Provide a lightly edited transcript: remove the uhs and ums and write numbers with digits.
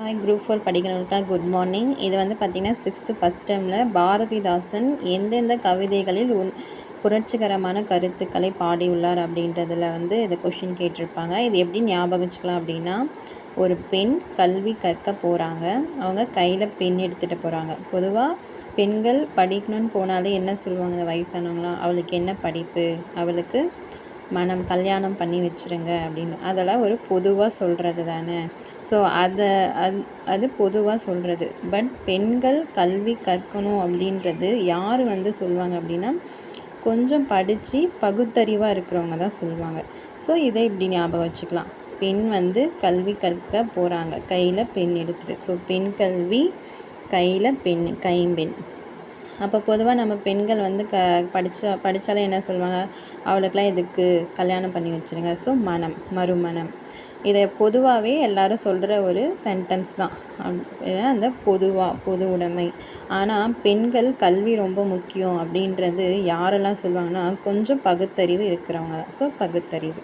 Hi group 4 படிக்கிறவங்களுக்காக good morning. இது வந்து பார்த்திங்கன்னா 6th ஃபஸ்ட் டேர்மில் பாரதிதாசன் எந்தெந்த கவிதைகளில் புரட்சிகரமான கருத்துக்களை பாடியுள்ளார் அப்படின்றதில் வந்து இதை கொஷின் கேட்டிருப்பாங்க. இது எப்படி ஞாபகம் வச்சுக்கலாம் அப்படின்னா, ஒரு பெண் கல்வி கற்க போகிறாங்க. அவங்க கையில் பெண் எடுத்துகிட்டு போகிறாங்க. பொதுவாக பெண்கள் படிக்கணும்னு போனாலே என்ன சொல்லுவாங்க வயசானவங்களாம், அவளுக்கு என்ன படிப்பு, அவளுக்கு மனம் கல்யாணம் பண்ணி வச்சுருங்க அப்படின்னு. அதெல்லாம் ஒரு பொதுவாக சொல்கிறது தானே. ஸோ அது பொதுவாக சொல்கிறது. பட் பெண்கள் கல்வி கற்கணும் அப்படின்றது யார் வந்து சொல்லுவாங்க அப்படின்னா, கொஞ்சம் படித்து பகுத்தறிவாக இருக்கிறவங்க தான் சொல்லுவாங்க. ஸோ இதை இப்படி ஞாபகம் வச்சுக்கலாம். பெண் வந்து கல்வி கற்க போகிறாங்க, கையில் பெண் எடுத்துகிட்டு. ஸோ பெண் கல்வி, கையில் பெண், கைம்பெண். அப்போ பொதுவாக நம்ம பெண்கள் வந்து படித்தாலே என்ன சொல்லுவாங்க, அவளுக்கெல்லாம் இதுக்கு கல்யாணம் பண்ணி வச்சுருங்க. ஸோ மறுமணம். இதை பொதுவாகவே எல்லாரும் சொல்கிற ஒரு சென்டென்ஸ் தான் அந்த பொது உடைமை. ஆனால் பெண்கள் கல்வி ரொம்ப முக்கியம் அப்படின்றது யாரெல்லாம் சொல்லுவாங்கன்னா, கொஞ்சம் பகுத்தறிவு இருக்கிறவங்க தான். ஸோ பகுத்தறிவு.